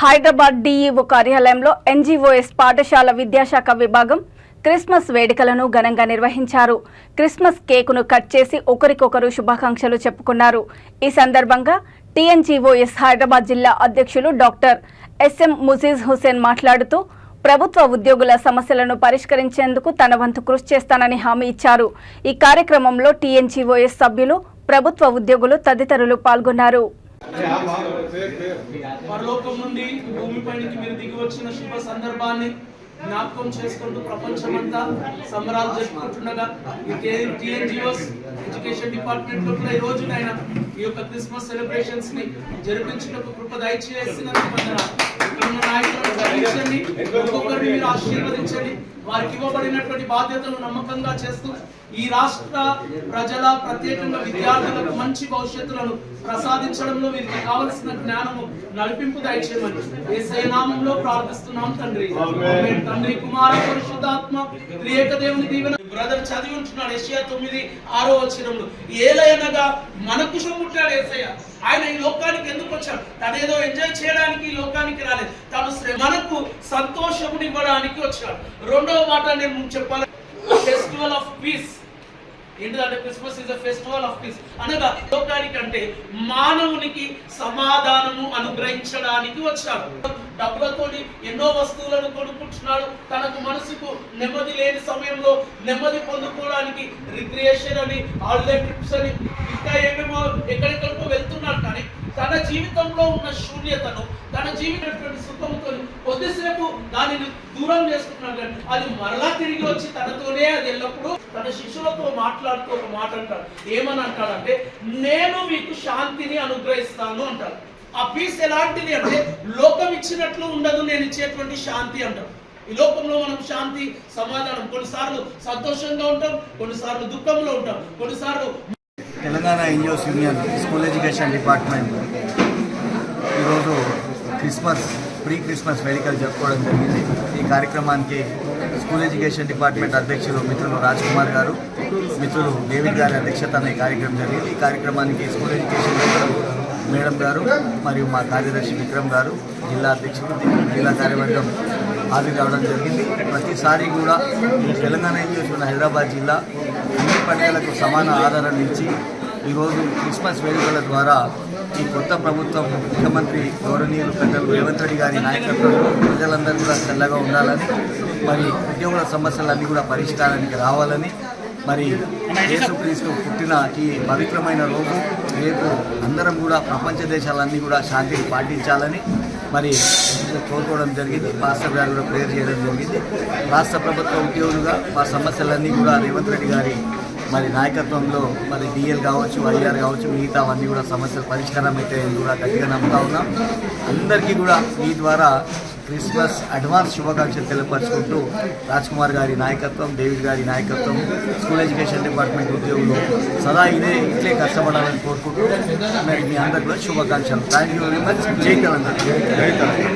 Hyderabad DEO కార్యాలయంలో NGOs పాఠశాల విద్యాశాఖ విభాగం క్రిస్మస్ వేడుకలను ఘనంగా నిర్వహించారు. క్రిస్మస్ కేకును కట్ చేసి ఒకరికొకరు శుభాకాంక్షలు చెప్పుకున్నారు. ఈ సందర్భంగా టీఎన్జీఓఎస్ హైదరాబాద్ జిల్లా అధ్యక్షులు డాక్టర్ ఎస్ఎం ముజీజ్ హుసేన్ మాట్లాడుతూ ప్రభుత్వ ఉద్యోగుల సమస్యలను పరిష్కరించేందుకు తన వంతు కృషి చేస్తానని హామీ ఇచ్చారు. ఈ కార్యక్రమంలో టీఎన్జీఓఎస్ సభ్యులు, ప్రభుత్వ ఉద్యోగులు తదితరులు పాల్గొన్నారు. పరలోకం నుండి భూమిపైకి మీరు దిగి వచ్చిన శుభ సందర్భాన్ని జ్ఞాపకం చేసుకుంటూ ప్రపంచమంతా సంబరాలు జరుపుకుంటుండగా ఈ టీఎన్జీఓస్ ఎడ్యుకేషన్ డిపార్ట్మెంట్ లో కూడా ఈ రోజు ఈ యొక్క క్రిస్మస్ సెలబ్రేషన్స్ ని జరిపించుటకు కృప దయచేసినందుకు నాయకులను ఒక్కొక్కరిని మీరు ఆశీర్వదించండి. వారికి ఇవ్వబడినటువంటి బాధ్యతలు నమ్మకంగా చేస్తూ ఈ రాష్ట్ర ప్రజల ప్రత్యేకంగా విద్యార్థులకు మంచి భవిష్యత్తులను ప్రసాదించడంలో వీరికి కావలసిన జ్ఞానము నడిపింపు దయచేయమని యేసయ్య నామములో ప్రార్థిస్తున్నాం తండ్రి. తండ్రి, కుమార, పరిశుద్ధాత్మ త్రియేక దేవుని దీవెన. బ్రదర్ చదివి ఉంటున్నాడు యెషయా 9:6 ఏలయనగా మనకు పుట్టాడు యేసయ్య. ఆయన ఈ లోకానికి ఎందుకు వచ్చాడు? తనేదో ఎంజాయ్ చేయడానికి ఈ లోకానికి రాలేదు, తను మనకు సంతోషమునివ్వడానికి వచ్చాడు. రెండవ మాట నేను చెప్పాలి, ఫెస్టివల్ ఆఫ్ పీస్. ఏంటంటే Christmas is the festival of piece అనగా లోకానికి అంటే మానవునికి సమాధానము అనుగ్రహించడానికి వచ్చాడు. డబ్బులతో ఎన్నో వస్తువులను కొనుక్కుంటున్నాడు. తనకు మనసుకు నెమ్మది లేని సమయంలో నెమ్మది పొందుకోవడానికి రిక్రియేషన్ అని, హాలిడే ట్రిప్స్ అని, ఇంకా ఏమేమో ఎక్కడెక్కడికో వెళ్తున్నాడు. కానీ తన జీవితంలో ఉన్న శూన్యతను, తన జీవితటువంటి సుఖంతో కొద్దిసేపు దానిని దూరం చేసుకుంటున్నాడు. కానీ అది మరలా తిరిగి వచ్చి తనతోనే అది ఎల్లప్పుడూ తన శిష్యులతో మాట్లాడుతూ ఒక మాట అంటాడు. ఏమని అంటాడంటే, నేను మీకు శాంతిని అనుగ్రహిస్తాను అంటాడు. ఆ పీస్ ఎలాంటిది అంటే లోకం ఇచ్చినట్లు ఉండదు, నేను ఇచ్చేటువంటి శాంతి అంటాడు. ఈ లోకంలో మనం శాంతి, సమాధానం, కొన్నిసార్లు సంతోషంగా ఉంటాం, కొన్నిసార్లు దుఃఖంలో ఉంటాం, కొన్నిసార్లు. Telangana NGOs union school education department ఈరోజు ప్రీ క్రిస్మస్ వేడుకలు జరుపుకోవడం జరిగింది. ఈ కార్యక్రమానికి స్కూల్ ఎడ్యుకేషన్ డిపార్ట్మెంట్ అధ్యక్షులు మిత్రులు రాజ్ కుమార్ గారు, మిత్రులు డేవిడ్ గారి అధ్యక్షతన ఈ కార్యక్రమం జరిగింది. ఈ కార్యక్రమానికి స్కూల్ ఎడ్యుకేషన్ మేడం గారు మరియు మా కార్యదర్శి విక్రమ్ గారు, జిల్లా అధ్యక్షులు, జిల్లా కార్యవర్గం హాజరు కావడం జరిగింది. ప్రతిసారి కూడా తెలంగాణ ఎన్జిఓస్ హైదరాబాద్ జిల్లా అన్ని పండుగలకు సమాన ఆదరణ ఇచ్చి ఈరోజు క్రిస్మస్ వేడుకల ద్వారా ఈ కొత్త ప్రభుత్వం, ముఖ్యమంత్రి గౌరవనీయులు పెద్దలు రేవంత్ రెడ్డి గారి నాయకత్వంలో ప్రజలందరూ కూడా చల్లగా ఉండాలని, మరి ఉద్యోగుల సమస్యలన్నీ కూడా పరిష్కారానికి రావాలని, మరి యేసుక్రీస్తు పుట్టిన ఈ పవిత్రమైన రోజు రేపు అందరం కూడా ప్రపంచ దేశాలన్నీ కూడా శాంతిని పాటించాలని మరి కోరుకోవడం జరిగింది. పాస్టర్ గారు కూడా ప్రేయర్ చేయడం జరిగింది. రాష్ట్ర ప్రభుత్వ ఉద్యోగులుగా మా సమస్యలన్నీ కూడా రేవంత్ రెడ్డి గారి మరి నాయకత్వంలో మరి డిఎల్ కావచ్చు, ఐఆర్ కావచ్చు, మిగతా అవన్నీ కూడా సమస్యలు పరిష్కారం అయితే కూడా గట్టిగా నమ్ముతా ఉన్నాం. అందరికీ కూడా మీ ద్వారా క్రిస్మస్ అడ్వాన్స్ శుభాకాంక్షలు తెలియపరుచుకుంటూ రాజ్ కుమార్ గారి నాయకత్వం, డేవిడ్ గారి నాయకత్వం, స్కూల్ ఎడ్యుకేషన్ డిపార్ట్మెంట్ ఉద్యోగులు సదా ఇట్లే కష్టపడాలని కోరుకుంటూ మరి మీ అందరికీ కూడా శుభాకాంక్షలు. Thank you very much. జై తెలంగాణ.